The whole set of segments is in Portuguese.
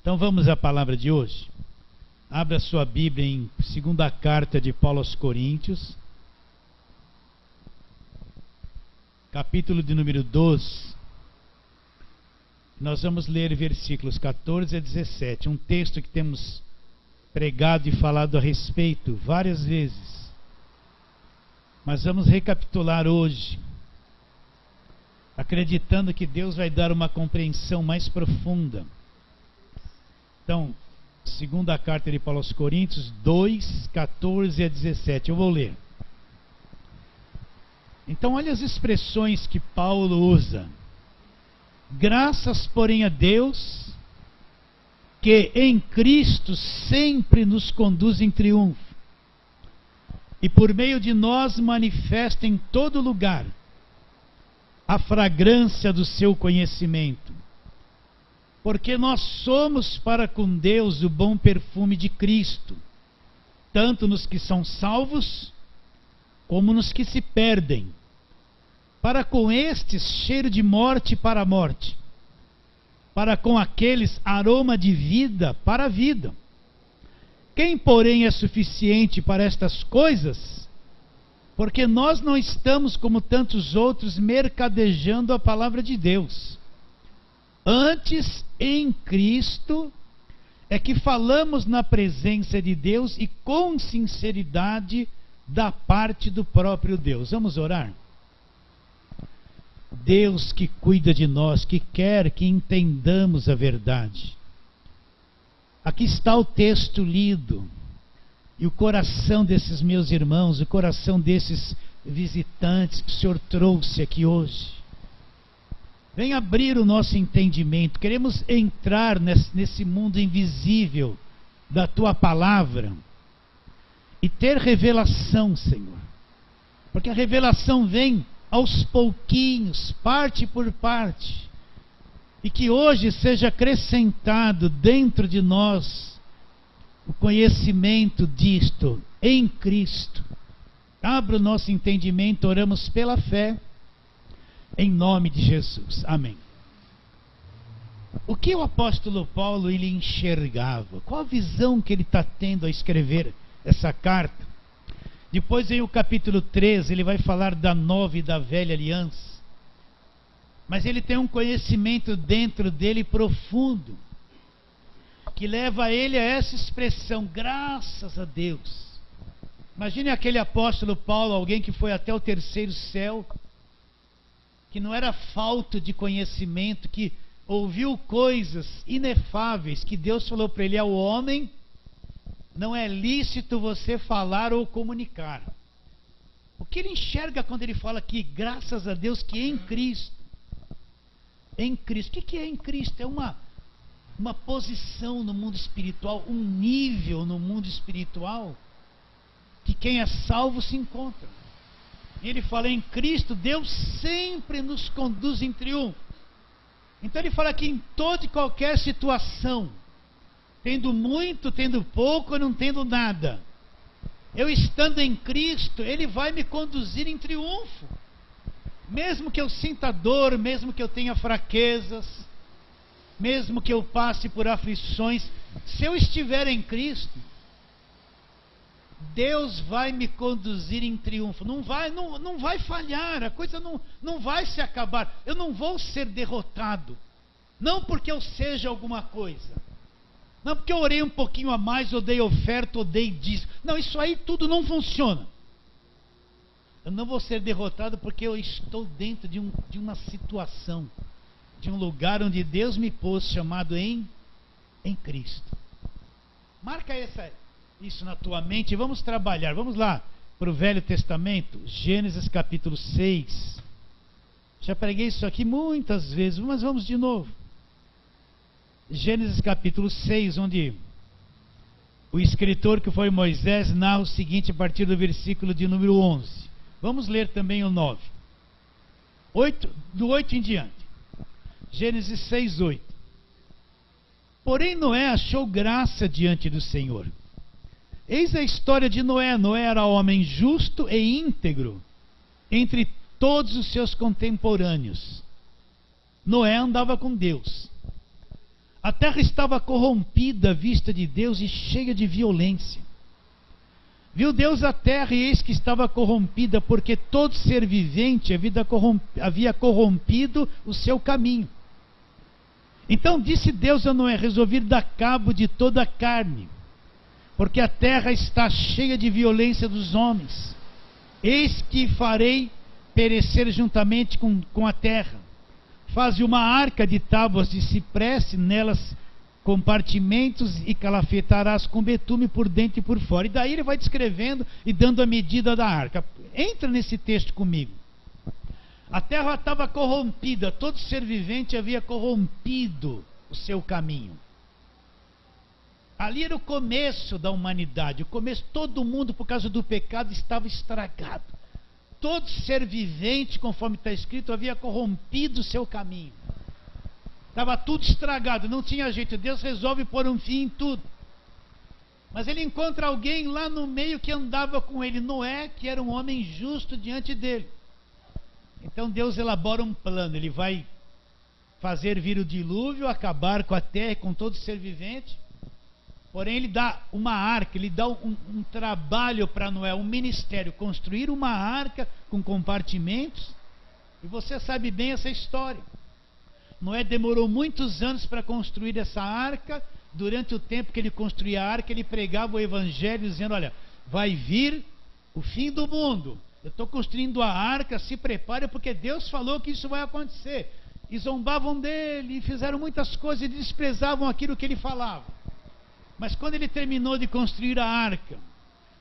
Então vamos à palavra de hoje. Abra sua Bíblia em 2ª carta de Paulo aos Coríntios, capítulo de número 12. Nós vamos ler versículos 14 a 17, um texto que temos pregado e falado a respeito várias vezes. Mas vamos recapitular hoje, acreditando que Deus vai dar uma compreensão mais profunda. Então, 2ª carta de Paulo aos Coríntios 2, 14 a 17, eu vou ler. Então, olha as expressões que Paulo usa. Graças, porém, a Deus, que em Cristo sempre nos conduz em triunfo, e por meio de nós manifesta em todo lugar a fragrância do seu conhecimento. Porque nós somos para com Deus o bom perfume de Cristo, tanto nos que são salvos, como nos que se perdem. Para com estes, cheiro de morte para a morte, para com aqueles, aroma de vida para a vida. Quem, porém, é suficiente para estas coisas? Porque nós não estamos, como tantos outros, mercadejando a palavra de Deus. Antes, em Cristo, é que falamos na presença de Deus e com sinceridade da parte do próprio Deus. Vamos orar? Deus que cuida de nós, que quer que entendamos a verdade. Aqui está o texto lido, e o coração desses meus irmãos, o coração desses visitantes que o Senhor trouxe aqui hoje. Vem abrir o nosso entendimento. Queremos entrar nesse mundo invisível da Tua palavra e ter revelação, Senhor. Porque a revelação vem aos pouquinhos, parte por parte. E que hoje seja acrescentado dentro de nós o conhecimento disto em Cristo. Abra o nosso entendimento, oramos pela fé. Em nome de Jesus. Amém. O que o apóstolo Paulo ele enxergava? Qual a visão que ele está tendo ao escrever essa carta? Depois vem o capítulo 13, ele vai falar da nova e da velha aliança. Mas ele tem um conhecimento dentro dele profundo, que leva ele a essa expressão, graças a Deus. Imagine aquele apóstolo Paulo, alguém que foi até o 3º céu, que não era falta de conhecimento, que ouviu coisas inefáveis, que Deus falou para ele: ao homem não é lícito você falar ou comunicar. O que ele enxerga quando ele fala aqui, graças a Deus que em Cristo, o que é em Cristo? É uma posição no mundo espiritual, um nível no mundo espiritual, que quem é salvo se encontra. E ele fala, em Cristo, Deus sempre nos conduz em triunfo. Então ele fala que em toda e qualquer situação, tendo muito, tendo pouco, não tendo nada, eu estando em Cristo, Ele vai me conduzir em triunfo. Mesmo que eu sinta dor, mesmo que eu tenha fraquezas, mesmo que eu passe por aflições, se eu estiver em Cristo, Deus vai me conduzir em triunfo. Não vai falhar, a coisa não vai se acabar. Eu não vou ser derrotado. Não porque eu seja alguma coisa. Não porque eu orei um pouquinho a mais, ou dei oferta, ou dei dízimo. Não, isso aí tudo não funciona. Eu não vou ser derrotado porque eu estou dentro de uma situação, de um lugar onde Deus me pôs, chamado em Cristo. Marca isso na tua mente e vamos trabalhar. Vamos lá para o Velho Testamento, Gênesis capítulo 6. Já preguei isso aqui muitas vezes, mas vamos de novo. Gênesis capítulo 6, onde o escritor, que foi Moisés, narra o seguinte a partir do versículo de número 11. Vamos ler também o 9. Do 8 em diante. Gênesis 6, 8. Porém Noé achou graça diante do Senhor. Eis a história de Noé. Noé era homem justo e íntegro entre todos os seus contemporâneos. Noé andava com Deus. A terra estava corrompida à vista de Deus e cheia de violência. Viu Deus a terra e eis que estava corrompida, porque todo ser vivente havia corrompido o seu caminho. Então disse Deus a Noé: resolvi dar cabo de toda a carne, porque a terra está cheia de violência dos homens. Eis que farei perecer juntamente com a terra. Faze uma arca de tábuas de cipreste, nelas compartimentos, e calafetarás com betume por dentro e por fora. E daí ele vai descrevendo e dando a medida da arca. Entra nesse texto comigo. A terra estava corrompida, todo ser vivente havia corrompido o seu caminho. Ali era o começo da humanidade, o começo, todo mundo por causa do pecado estava estragado. Todo ser vivente, conforme está escrito, havia corrompido o seu caminho. Estava tudo estragado, não tinha jeito. Deus resolve pôr um fim em tudo. Mas ele encontra alguém lá no meio que andava com ele, Noé, que era um homem justo diante dele. Então Deus elabora um plano, ele vai fazer vir o dilúvio, acabar com a terra e com todo ser vivente. Porém ele dá uma arca, ele dá um trabalho para Noé, um ministério, construir uma arca com compartimentos. E você sabe bem essa história. Noé demorou muitos anos para construir essa arca. Durante o tempo que ele construía a arca, ele pregava o evangelho dizendo: olha, vai vir o fim do mundo. Eu estou construindo a arca, se prepare, porque Deus falou que isso vai acontecer. E zombavam dele, e fizeram muitas coisas, e desprezavam aquilo que ele falava. Mas quando ele terminou de construir a arca,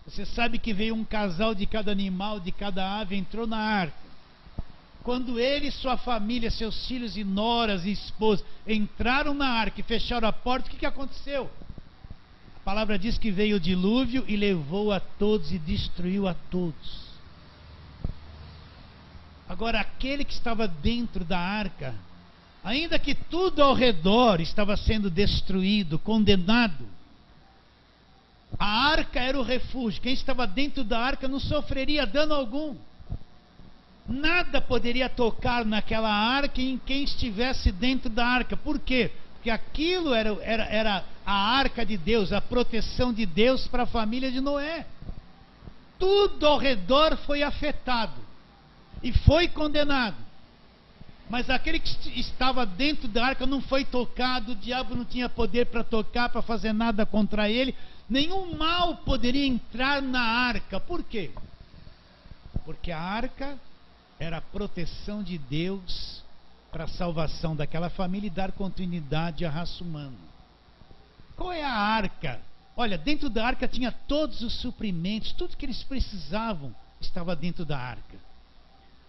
você sabe que veio um casal de cada animal, de cada ave, entrou na arca. Quando ele, sua família, seus filhos e noras e esposas entraram na arca e fecharam a porta, o que aconteceu? A palavra diz que veio o dilúvio e levou a todos e destruiu a todos. Agora, aquele que estava dentro da arca, ainda que tudo ao redor estava sendo destruído, condenado, a arca era o refúgio. Quem estava dentro da arca não sofreria dano algum. Nada poderia tocar naquela arca em quem estivesse dentro da arca. Por quê? Porque aquilo era a arca de Deus, a proteção de Deus para a família de Noé. Tudo ao redor foi afetado e foi condenado. Mas aquele que estava dentro da arca não foi tocado, o diabo não tinha poder para tocar, para fazer nada contra ele. Nenhum mal poderia entrar na arca. Por quê? Porque a arca era a proteção de Deus para a salvação daquela família e dar continuidade à raça humana. Qual é a arca? Olha, dentro da arca tinha todos os suprimentos, tudo que eles precisavam estava dentro da arca.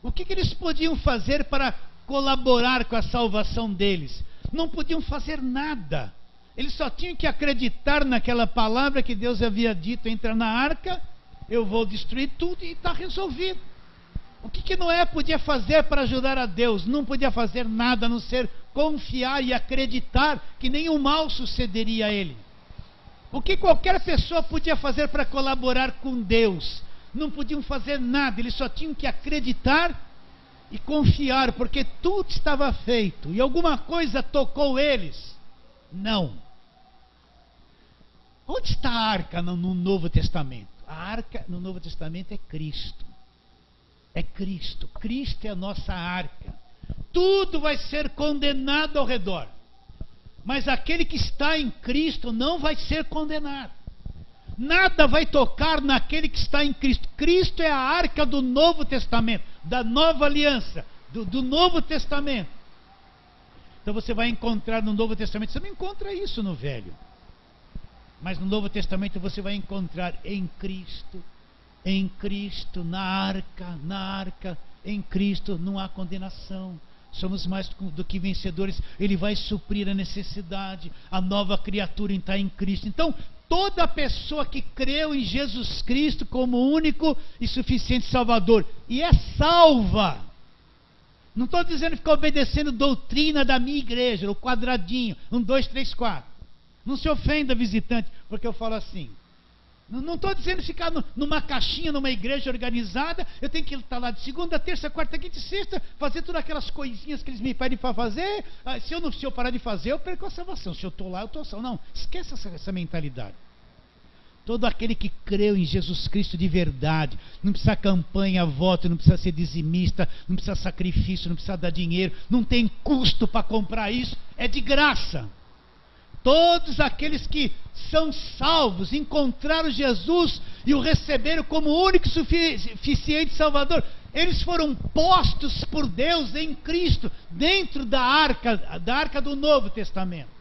O que eles podiam fazer para colaborar com a salvação deles? Não podiam fazer nada. Eles só tinham que acreditar naquela palavra que Deus havia dito: entra na arca, eu vou destruir tudo, e está resolvido. O que Noé podia fazer para ajudar a Deus? Não podia fazer nada a não ser confiar e acreditar que nenhum mal sucederia a ele. O que qualquer pessoa podia fazer para colaborar com Deus? Não podiam fazer nada, eles só tinham que acreditar e confiar, porque tudo estava feito. E alguma coisa tocou eles? Não. Onde está a arca no Novo Testamento? A arca no Novo Testamento é Cristo. É Cristo. Cristo é a nossa arca. Tudo vai ser condenado ao redor. Mas aquele que está em Cristo não vai ser condenado. Nada vai tocar naquele que está em Cristo. Cristo é a arca do Novo Testamento, da nova aliança, do Novo Testamento. Então você vai encontrar no Novo Testamento, você não encontra isso no Velho. Mas no Novo Testamento você vai encontrar em Cristo, na arca, em Cristo não há condenação. Somos mais do que vencedores. Ele vai suprir a necessidade. A nova criatura está em Cristo. Então, toda pessoa que creu em Jesus Cristo como único e suficiente Salvador e é salva. Não estou dizendo ficar obedecendo doutrina da minha igreja, o quadradinho, 1, 2, 3, 4. Não se ofenda, visitante, porque eu falo assim: Não estou dizendo ficar numa caixinha, numa igreja organizada. Eu tenho que estar lá de segunda, terça, quarta, quinta e sexta, fazer todas aquelas coisinhas que eles me pedem para fazer. Se eu parar de fazer, eu perco a salvação. Se eu estou lá, eu estou salvo. Não, esqueça essa mentalidade. Todo aquele que creu em Jesus Cristo de verdade, não precisa campanha, voto, não precisa ser dizimista, não precisa sacrifício, não precisa dar dinheiro, não tem custo para comprar isso, é de graça. Todos aqueles que são salvos, encontraram Jesus e o receberam como único e suficiente Salvador, eles foram postos por Deus em Cristo, dentro da arca do Novo Testamento.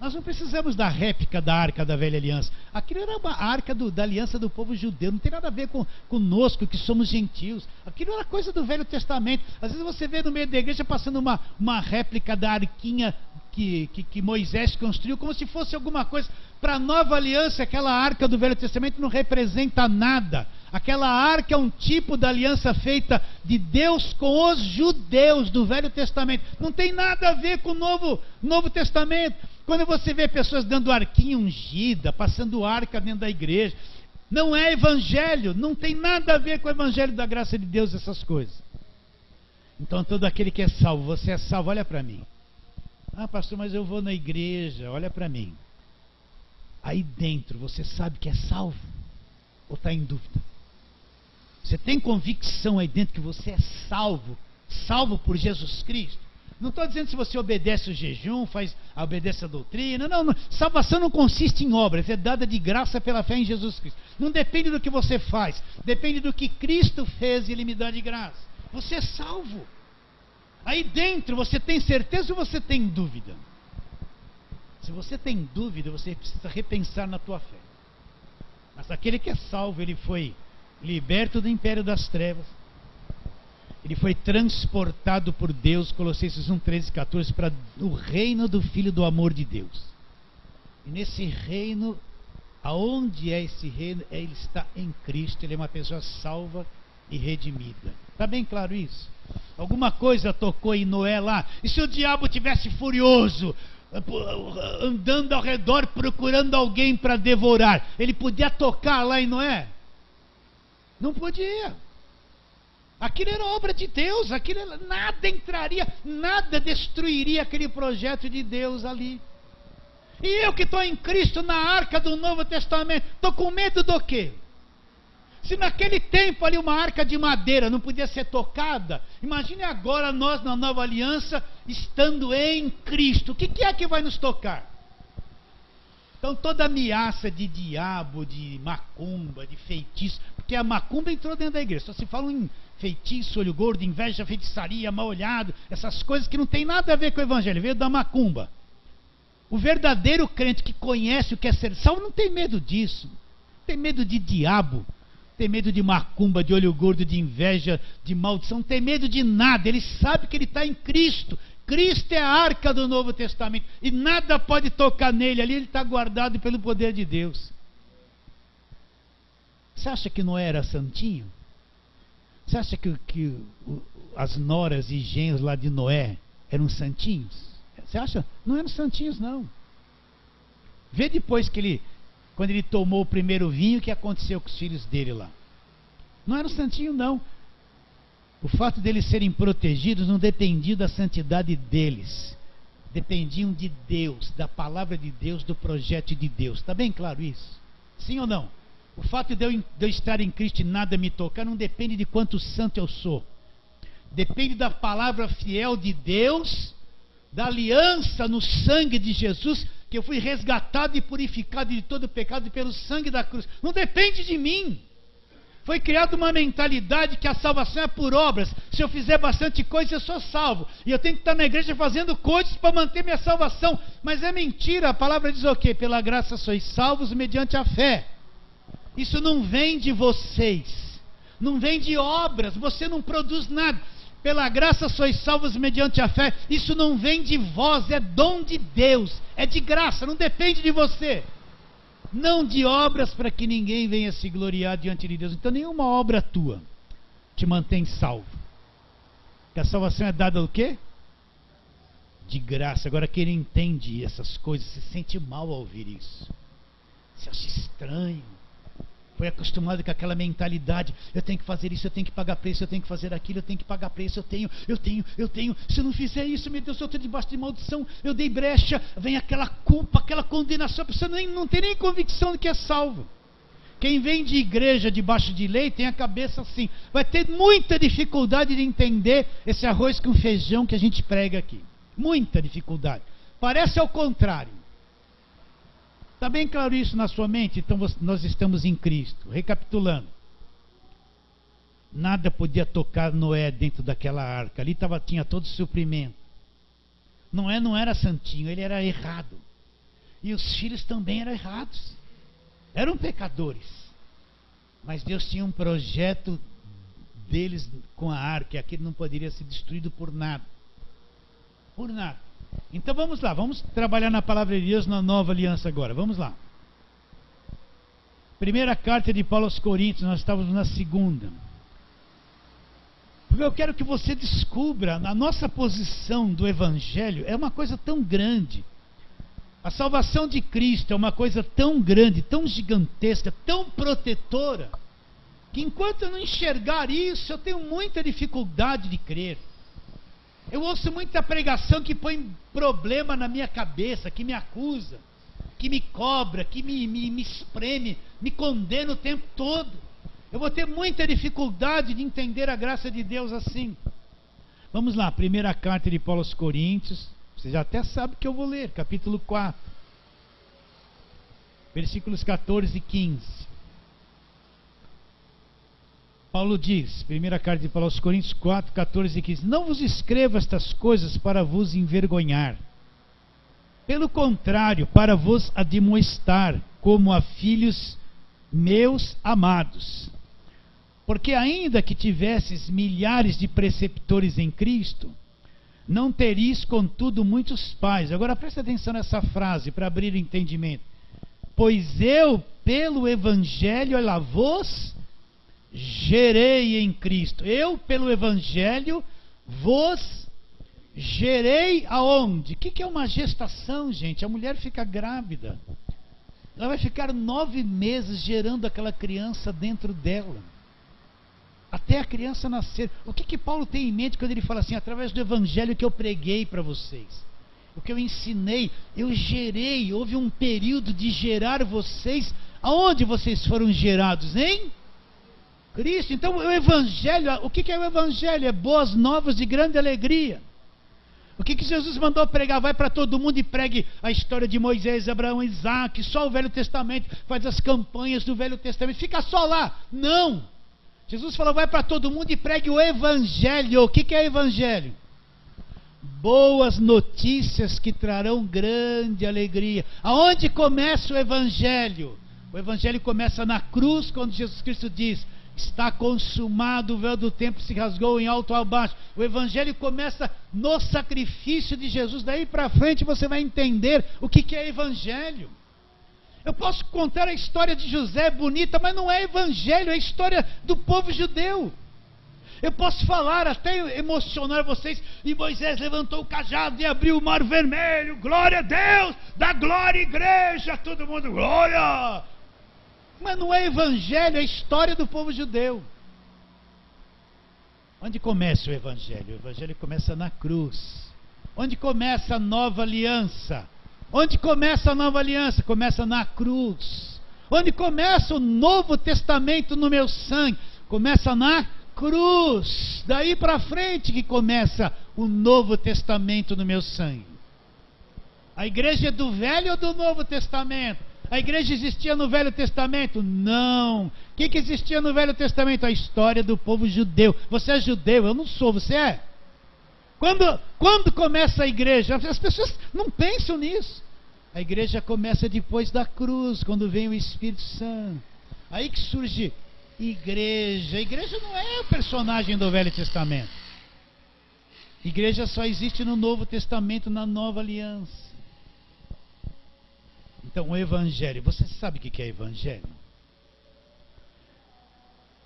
Nós não precisamos da réplica da arca da velha aliança. Aquilo era uma arca da aliança do povo judeu, não tem nada a ver conosco que somos gentios. Aquilo era coisa do Velho Testamento. Às vezes você vê no meio da igreja passando uma réplica da arquinha que Moisés construiu, como se fosse alguma coisa. Para a nova aliança, aquela arca do Velho Testamento não representa nada. Aquela arca é um tipo da aliança feita de Deus com os judeus do Velho Testamento. Não tem nada a ver com o Novo Testamento. Quando você vê pessoas dando arquinha ungida, passando arca dentro da igreja, não é evangelho, não tem nada a ver com o evangelho da graça de Deus, essas coisas. Então todo aquele que é salvo, você é salvo, olha para mim. Ah, pastor, mas eu vou na igreja, olha para mim. Aí dentro, você sabe que é salvo? Ou está em dúvida? Você tem convicção aí dentro que você é salvo por Jesus Cristo? Não estou dizendo se você obedece o jejum, obedece a doutrina. Não, salvação não consiste em obras, é dada de graça pela fé em Jesus Cristo. Não depende do que você faz, depende do que Cristo fez e Ele me dá de graça. Você é salvo. Aí dentro você tem certeza ou você tem dúvida? Se você tem dúvida, você precisa repensar na tua fé. Mas aquele que é salvo, ele foi liberto do império das trevas. Ele foi transportado por Deus, Colossenses 1, 13 e 14, para o reino do Filho do amor de Deus. E nesse reino, aonde é esse reino? Ele está em Cristo, ele é uma pessoa salva e redimida. Está bem claro isso? Alguma coisa tocou em Noé lá. E se o diabo tivesse furioso, andando ao redor procurando alguém para devorar, ele podia tocar lá em Noé? Não podia. Aquilo era obra de Deus, nada entraria, nada destruiria aquele projeto de Deus ali. E eu que estou em Cristo na arca do Novo Testamento, estou com medo do quê? Se naquele tempo ali uma arca de madeira não podia ser tocada, imagine agora nós na nova aliança, estando em Cristo, o que é que vai nos tocar? Então toda ameaça de diabo, de macumba, de feitiço, porque a macumba entrou dentro da igreja, só se fala em feitiço, olho gordo, inveja, feitiçaria, mal olhado, essas coisas que não tem nada a ver com o evangelho, veio da macumba. O verdadeiro crente que conhece o que é ser salvo não tem medo disso, não tem medo de diabo, não tem medo de macumba, de olho gordo, de inveja, de maldição, não tem medo de nada, ele sabe que ele está em Cristo. Cristo é a arca do Novo Testamento e nada pode tocar nele, ali ele está guardado pelo poder de Deus. Você acha que Noé era santinho? Você acha que as noras e genros lá de Noé eram santinhos? Você acha? Não eram santinhos, não. Vê depois quando ele tomou o primeiro vinho, o que aconteceu com os filhos dele lá. Não eram santinhos, não. O fato deles serem protegidos não dependia da santidade deles. Dependiam de Deus, da palavra de Deus, do projeto de Deus. Está bem claro isso? Sim ou não? O fato de eu estar em Cristo e nada me tocar não depende de quanto santo eu sou. Depende da palavra fiel de Deus, da aliança no sangue de Jesus, que eu fui resgatado e purificado de todo pecado pelo sangue da cruz. Não depende de mim. Foi criada uma mentalidade que a salvação é por obras. Se eu fizer bastante coisa, eu sou salvo. E eu tenho que estar na igreja fazendo coisas para manter minha salvação. Mas é mentira, a palavra diz o quê? Pela graça sois salvos mediante a fé. Isso não vem de vocês. Não vem de obras, você não produz nada. Pela graça sois salvos mediante a fé. Isso não vem de vós, é dom de Deus. É de graça, não depende de você. Não de obras para que ninguém venha se gloriar diante de Deus. Então nenhuma obra tua te mantém salvo. Porque a salvação é dada o quê? De graça. Agora quem entende essas coisas se sente mal ao ouvir isso. Se acha estranho. Foi acostumado com aquela mentalidade, eu tenho que fazer isso, eu tenho que pagar preço, eu tenho que fazer aquilo, eu tenho que pagar preço, eu tenho, se eu não fizer isso, meu Deus, eu estou debaixo de maldição, eu dei brecha, vem aquela culpa, aquela condenação, a pessoa não tem nem convicção de que é salvo. Quem vem de igreja debaixo de lei tem a cabeça assim, vai ter muita dificuldade de entender esse arroz com feijão que a gente prega aqui, muita dificuldade, parece ao contrário. Está bem claro isso na sua mente? Então nós estamos em Cristo. Recapitulando. Nada podia tocar Noé dentro daquela arca. Ali tinha todo o suprimento. Noé não era santinho, ele era errado. E os filhos também eram errados. Eram pecadores. Mas Deus tinha um projeto deles com a arca. E aquilo não poderia ser destruído por nada. Por nada. Então vamos lá, vamos trabalhar na palavra de Deus na nova aliança agora, vamos lá. Primeira carta de Paulo aos Coríntios, nós estávamos na segunda. Porque eu quero que você descubra, a nossa posição do Evangelho é uma coisa tão grande. A salvação de Cristo é uma coisa tão grande, tão gigantesca, tão protetora, que enquanto eu não enxergar isso, eu tenho muita dificuldade de crer. Eu ouço muita pregação que põe problema na minha cabeça, que me acusa, que me cobra, que me espreme, me condena o tempo todo. Eu vou ter muita dificuldade de entender a graça de Deus assim. Vamos lá, primeira carta de Paulo aos Coríntios, você já até sabe que eu vou ler, capítulo 4, versículos 14 e 15. Paulo diz, primeira carta de Paulo aos Coríntios 4, 14 e 15: não vos escrevo estas coisas para vos envergonhar. Pelo contrário, para vos admoestar, como a filhos meus amados. Porque ainda que tivesses milhares de preceptores em Cristo, não teris contudo muitos pais. Agora presta atenção nessa frase, para abrir o entendimento. Pois eu, pelo Evangelho, olha, vos gerei em Cristo. Eu, pelo Evangelho, vos gerei aonde? O que é uma gestação, gente? A mulher fica grávida. Ela vai ficar 9 meses gerando aquela criança dentro dela. Até a criança nascer. O que Paulo tem em mente quando ele fala assim, através do Evangelho que eu preguei para vocês? O que eu ensinei, eu gerei. Houve um período de gerar vocês. Aonde vocês foram gerados? Em Cristo. Então o Evangelho, o que é o Evangelho? É boas novas de grande alegria. O que Jesus mandou pregar? Vai para todo mundo e pregue a história de Moisés, Abraão, Isaac. Só o Velho Testamento, faz as campanhas do Velho Testamento. Fica só lá. Não. Jesus falou, vai para todo mundo e pregue o Evangelho. O que é Evangelho? Boas notícias que trarão grande alegria. Aonde começa o Evangelho? O Evangelho começa na cruz, quando Jesus Cristo diz, está consumado, o véu do templo se rasgou em alto a baixo. O Evangelho começa no sacrifício de Jesus. Daí para frente você vai entender o que é Evangelho. Eu posso contar a história de José bonita, mas não é Evangelho, é a história do povo judeu. Eu posso falar, até emocionar vocês, e Moisés levantou o cajado e abriu o mar vermelho, glória a Deus, dá glória à igreja, todo mundo, glória. Mas não é Evangelho, é a história do povo judeu. Onde começa o Evangelho? O Evangelho começa na cruz. Onde começa a nova aliança? Onde começa a nova aliança? Começa na cruz. Onde começa o Novo Testamento no meu sangue? Começa na cruz. Daí para frente que começa o Novo Testamento no meu sangue. A igreja é do Velho ou do Novo Testamento? A igreja existia no Velho Testamento? Não. O que existia no Velho Testamento? A história do povo judeu. Você é judeu? Eu não sou. Você é? Quando começa a igreja? As pessoas não pensam nisso. A igreja começa depois da cruz, quando vem o Espírito Santo. Aí que surge igreja. A igreja não é o personagem do Velho Testamento. Igreja só existe no Novo Testamento, na Nova Aliança. Então, o Evangelho. Você sabe o que é Evangelho?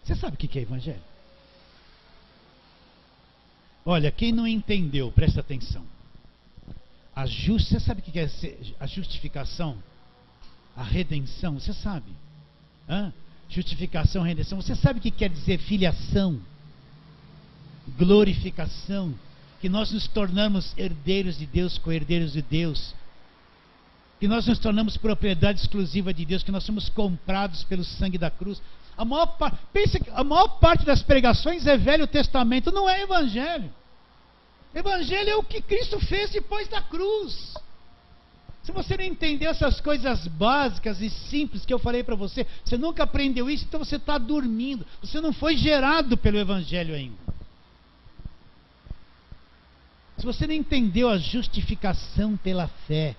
Você sabe o que é Evangelho? Olha, quem não entendeu, presta atenção. Você sabe o que é a justificação? A redenção, você sabe? Justificação, redenção. Você sabe o que quer dizer filiação? Glorificação. Que nós nos tornamos herdeiros de Deus, co-herdeiros de Deus. Que nós nos tornamos propriedade exclusiva de Deus. Que nós somos comprados pelo sangue da cruz. Pensa que a maior parte das pregações é Velho Testamento, não é Evangelho. Evangelho é o que Cristo fez depois da cruz. Se você não entendeu essas coisas básicas e simples que eu falei para você, você nunca aprendeu isso, então você está dormindo. Você não foi gerado pelo Evangelho ainda. Se você não entendeu a justificação pela fé,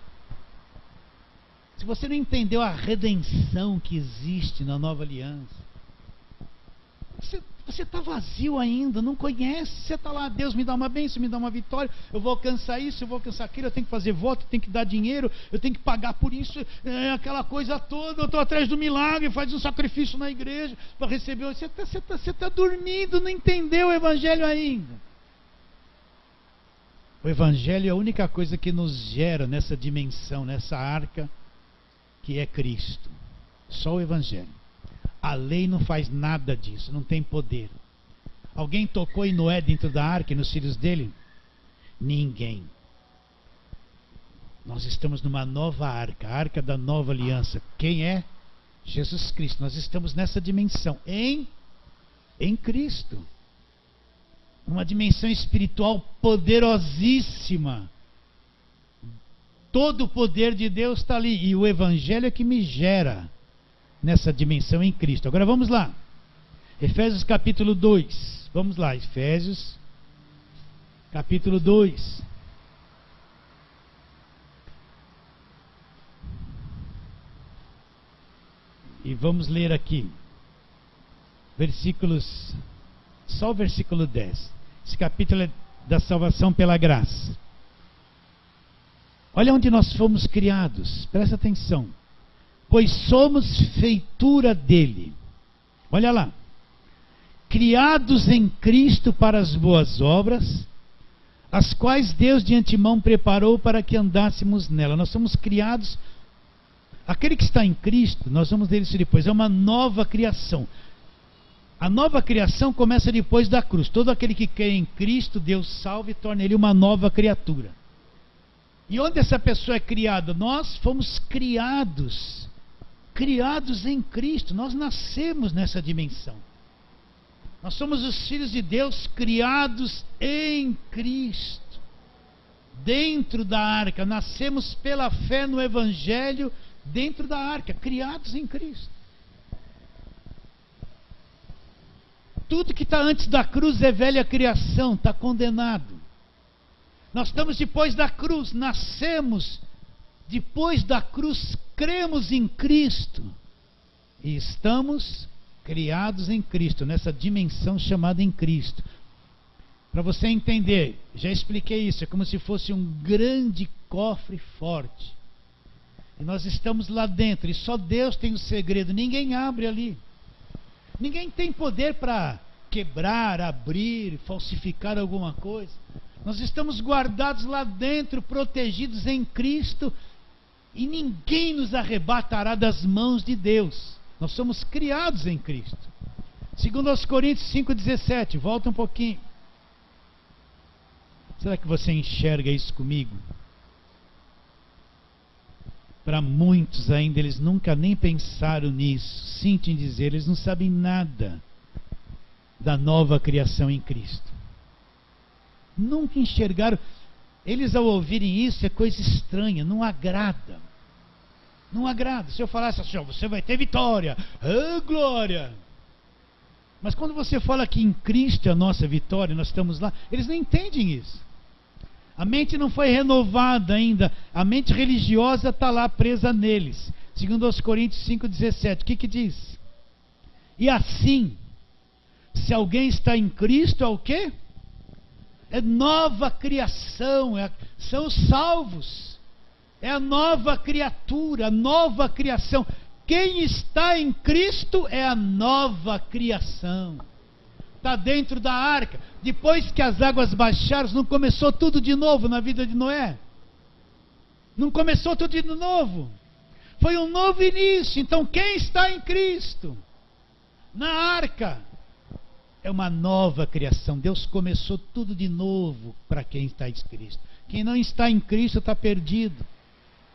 se você não entendeu a redenção que existe na nova aliança, você está vazio ainda, não conhece. Você está lá, Deus me dá uma bênção, me dá uma vitória, eu vou alcançar isso, eu vou alcançar aquilo, eu tenho que fazer voto, eu tenho que dar dinheiro, eu tenho que pagar por isso, aquela coisa toda, eu estou atrás do milagre, faz um sacrifício na igreja para receber. Você está dormindo, não entendeu o Evangelho ainda. O Evangelho é a única coisa que nos gera nessa dimensão, nessa arca, que é Cristo. Só o Evangelho. A lei não faz nada disso, não tem poder. Alguém tocou em Noé dentro da arca e nos filhos dele? Ninguém. Nós estamos numa nova arca, a arca da nova aliança. Quem é? Jesus Cristo. Nós estamos nessa dimensão, em Cristo. Uma dimensão espiritual poderosíssima. Todo o poder de Deus está ali. E o Evangelho é que me gera nessa dimensão em Cristo. Agora vamos lá. Efésios capítulo 2. Vamos lá, Efésios capítulo 2. E vamos ler aqui. Versículos, só o versículo 10. Esse capítulo é da salvação pela graça. Olha onde nós fomos criados. Presta atenção. Pois somos feitura dele. Olha lá. Criados em Cristo para as boas obras, as quais Deus de antemão preparou para que andássemos nela. Nós somos criados. Aquele que está em Cristo, nós vamos ver isso depois, é uma nova criação. A nova criação começa depois da cruz. Todo aquele que crê em Cristo, Deus salva e torna ele uma nova criatura. E onde essa pessoa é criada? Nós fomos criados em Cristo. Nós nascemos nessa dimensão. Nós somos os filhos de Deus criados em Cristo, dentro da arca. Nascemos pela fé no Evangelho, dentro da arca, criados em Cristo. Tudo que está antes da cruz é velha criação, está condenado. Nós estamos depois da cruz, nascemos depois da cruz, cremos em Cristo e estamos criados em Cristo, nessa dimensão chamada em Cristo. Para você entender, já expliquei isso, é como se fosse um grande cofre forte. E nós estamos lá dentro, e só Deus tem o segredo, ninguém abre ali. Ninguém tem poder para quebrar, abrir, falsificar alguma coisa. Nós estamos guardados lá dentro, protegidos em Cristo, e ninguém nos arrebatará das mãos de Deus. Nós somos criados em Cristo. Segundo aos Coríntios 5,17, volta um pouquinho. Será que você enxerga isso comigo? Para muitos ainda, eles nunca nem pensaram nisso. Sinto em dizer, eles não sabem nada da nova criação em Cristo. Nunca enxergaram. Eles, ao ouvirem isso, é coisa estranha, não agrada. Não agrada. Se eu falasse assim, você vai ter vitória, glória. Mas quando você fala que em Cristo é a nossa vitória, nós estamos lá, eles não entendem isso. A mente não foi renovada ainda, a mente religiosa está lá presa neles. Segundo aos Coríntios 5,17, o que diz? E assim, se alguém está em Cristo, é o quê? É nova criação, são os salvos. É a nova criatura, a nova criação. Quem está em Cristo é a nova criação. Está dentro da arca. Depois que as águas baixaram, não começou tudo de novo na vida de Noé? Não começou tudo de novo? Foi um novo início. Então quem está em Cristo, na arca, é uma nova criação. Deus começou tudo de novo para quem está em Cristo. Quem não está em Cristo está perdido,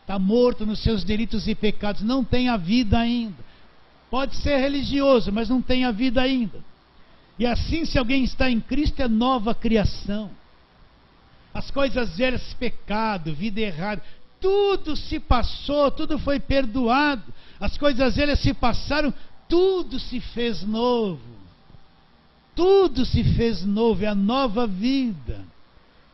está morto nos seus delitos e pecados, não tem a vida ainda. Pode ser religioso, mas não tem a vida ainda. E assim, se alguém está em Cristo, é nova criação. As coisas velhas, pecado, vida errada, tudo se passou, tudo foi perdoado. As coisas velhas se passaram, tudo se fez novo. Tudo se fez novo, é a nova vida.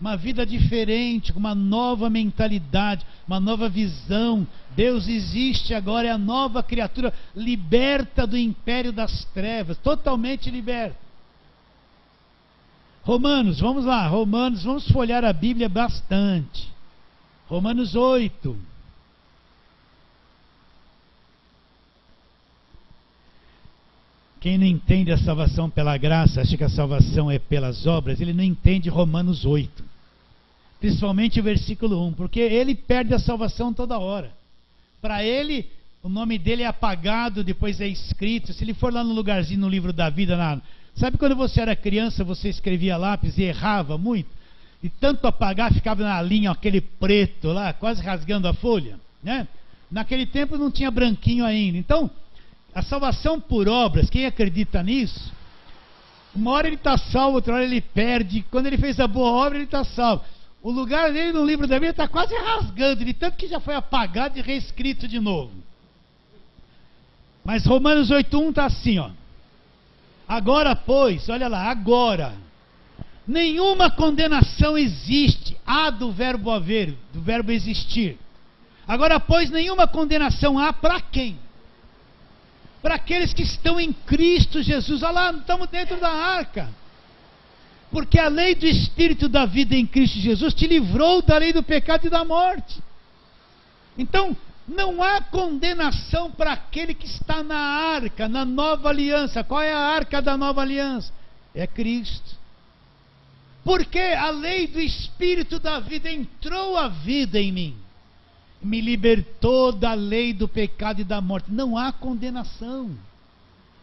Uma vida diferente, com uma nova mentalidade, uma nova visão. Deus existe agora, é a nova criatura, liberta do império das trevas, totalmente liberta. Romanos, vamos lá, Romanos, vamos folhear a Bíblia bastante. Romanos 8. Quem não entende a salvação pela graça, acha que a salvação é pelas obras, ele não entende Romanos 8. Principalmente o versículo 1, porque ele perde a salvação toda hora. Para ele, o nome dele é apagado, depois é escrito. Se ele for lá no lugarzinho no livro da vida, sabe quando você era criança, você escrevia lápis e errava muito? E tanto apagar, ficava na linha aquele preto lá, quase rasgando a folha, né? Naquele tempo não tinha branquinho ainda. Então, a salvação por obras, quem acredita nisso, uma hora ele está salvo, outra hora ele perde. Quando ele fez a boa obra, ele está salvo. O lugar dele no livro da Bíblia está quase rasgando, de tanto que já foi apagado e reescrito de novo. Mas Romanos 8:1 está assim, ó. Agora, pois, olha lá, agora, nenhuma condenação existe. Há do verbo haver, do verbo existir. Agora, pois, nenhuma condenação há para quem? Para aqueles que estão em Cristo Jesus. Olha lá, estamos dentro da arca. Porque a lei do Espírito da vida em Cristo Jesus te livrou da lei do pecado e da morte. Então, não há condenação para aquele que está na arca, na nova aliança. Qual é a arca da nova aliança? É Cristo. Porque a lei do Espírito da vida entrou a vida em mim. Me libertou da lei do pecado e da morte. Não há condenação.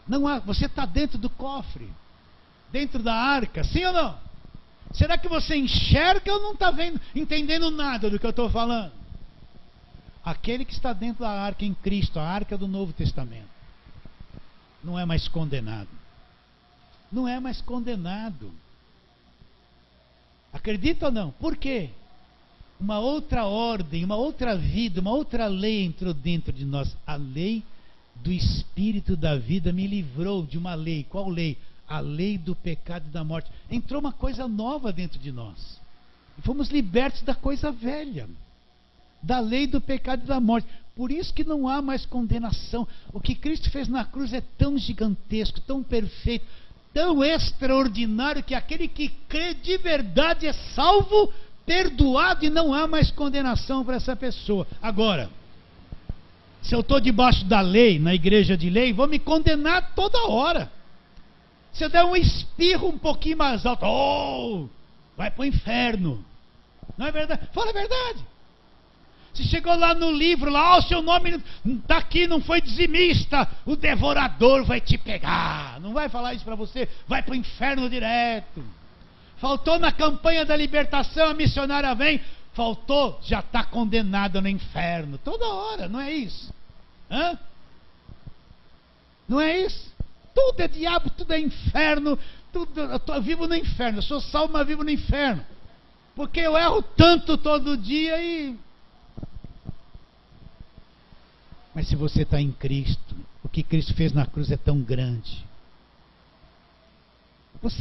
Não há. Você está dentro do cofre, dentro da arca, sim ou não? Será que você enxerga ou não está entendendo nada do que eu estou falando? Aquele que está dentro da arca em Cristo, a arca do Novo Testamento, não é mais condenado. Não é mais condenado. Acredita ou não? Por quê? Uma outra ordem, uma outra vida, uma outra lei entrou dentro de nós. A lei do Espírito da vida me livrou de uma lei. Qual lei? A lei do pecado e da morte. Entrou uma coisa nova dentro de nós. E fomos libertos da coisa velha, da lei do pecado e da morte. Por isso que não há mais condenação. O que Cristo fez na cruz é tão gigantesco, tão perfeito, tão extraordinário, que aquele que crê de verdade é salvo, perdoado, e não há mais condenação para essa pessoa. Agora, se eu estou debaixo da lei, na igreja de lei, vou me condenar toda hora. Se eu der um espirro um pouquinho mais alto, vai para o inferno. Não é verdade? Fala a verdade. Se chegou lá no livro, lá, o seu nome está aqui, não foi dizimista, o devorador vai te pegar. Não vai falar isso para você, vai para o inferno direto. Faltou na campanha da libertação, a missionária vem, faltou, já está condenado no inferno. Toda hora, não é isso? Hã? Não é isso? Tudo é diabo, tudo é inferno, tudo, eu vivo no inferno, eu sou salvo, mas vivo no inferno. Porque eu erro tanto todo dia e... Mas se você está em Cristo, o que Cristo fez na cruz é tão grande. Como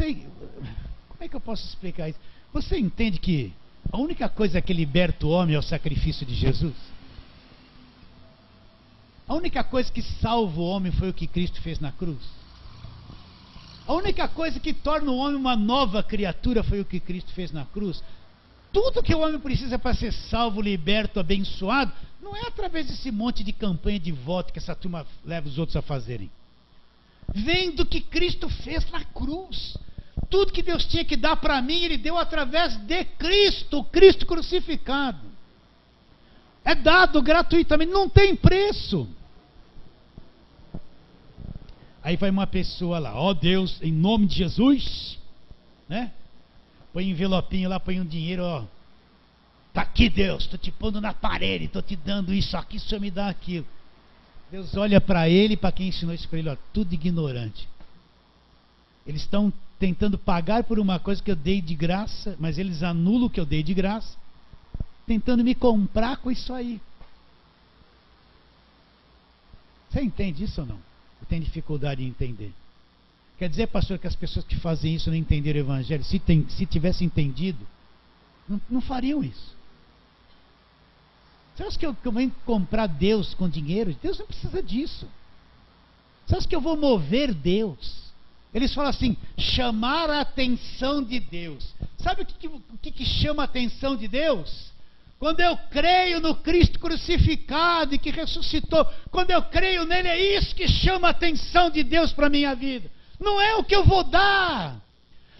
é que eu posso explicar isso? Você entende que a única coisa que liberta o homem é o sacrifício de Jesus? A única coisa que salva o homem foi o que Cristo fez na cruz. A única coisa que torna o homem uma nova criatura foi o que Cristo fez na cruz. Tudo que o homem precisa para ser salvo, liberto, abençoado, não é através desse monte de campanha de voto que essa turma leva os outros a fazerem. Vem do que Cristo fez na cruz. Tudo que Deus tinha que dar para mim, Ele deu através de Cristo, Cristo crucificado. É dado gratuitamente, não tem preço. Aí vai uma pessoa lá, ó Deus, em nome de Jesus, né? Põe um envelopinho lá, põe um dinheiro, ó. Tá aqui, Deus, estou te pondo na parede, estou te dando isso aqui, o Senhor me dá aquilo. Deus olha para ele, para quem ensinou isso para ele, ó, tudo ignorante. Eles estão tentando pagar por uma coisa que eu dei de graça, mas eles anulam o que eu dei de graça, tentando me comprar com isso aí. Você entende isso ou não? Eu tenho dificuldade em entender. Quer dizer, pastor, que as pessoas que fazem isso não entenderam o evangelho? Se tivessem entendido, não fariam isso. Você acha que eu vou comprar Deus com dinheiro? Deus não precisa disso. Você acha que eu vou mover Deus? Eles falam assim, chamar a atenção de Deus. Sabe o que chama a atenção de Deus? Quando eu creio no Cristo crucificado e que ressuscitou, quando eu creio nele, é isso que chama a atenção de Deus para a minha vida. Não é o que eu vou dar.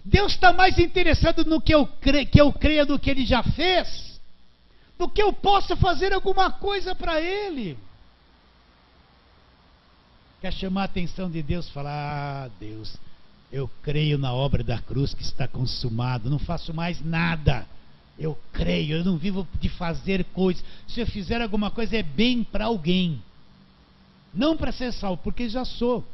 Deus está mais interessado no que eu creia do que ele já fez, do que eu possa fazer alguma coisa para ele. Quer chamar a atenção de Deus? Falar, Deus, eu creio na obra da cruz que está consumado, não faço mais nada. Eu creio, eu não vivo de fazer coisas. Se eu fizer alguma coisa é bem para alguém, não para ser salvo, porque já sou.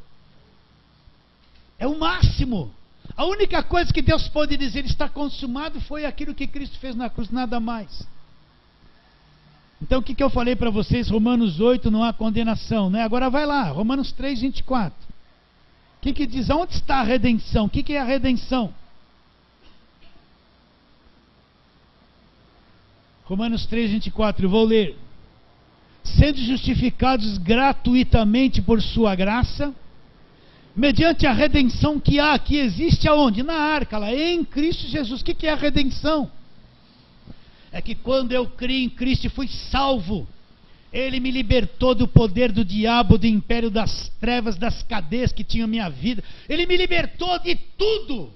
É o máximo. A única coisa que Deus pode dizer está consumado foi aquilo que Cristo fez na cruz, nada mais. Então o que eu falei para vocês? Romanos 8, não há condenação, né? Agora vai lá, Romanos 3, 24. O que diz? Onde está a redenção? O que é a redenção? Romanos 3, 24, eu vou ler. Sendo justificados gratuitamente por sua graça, mediante a redenção que há, que existe aonde? Na arca, lá em Cristo Jesus. O que é a redenção? É que quando eu criei em Cristo e fui salvo, Ele me libertou do poder do diabo, do império das trevas, das cadeias que tinham minha vida. Ele me libertou de tudo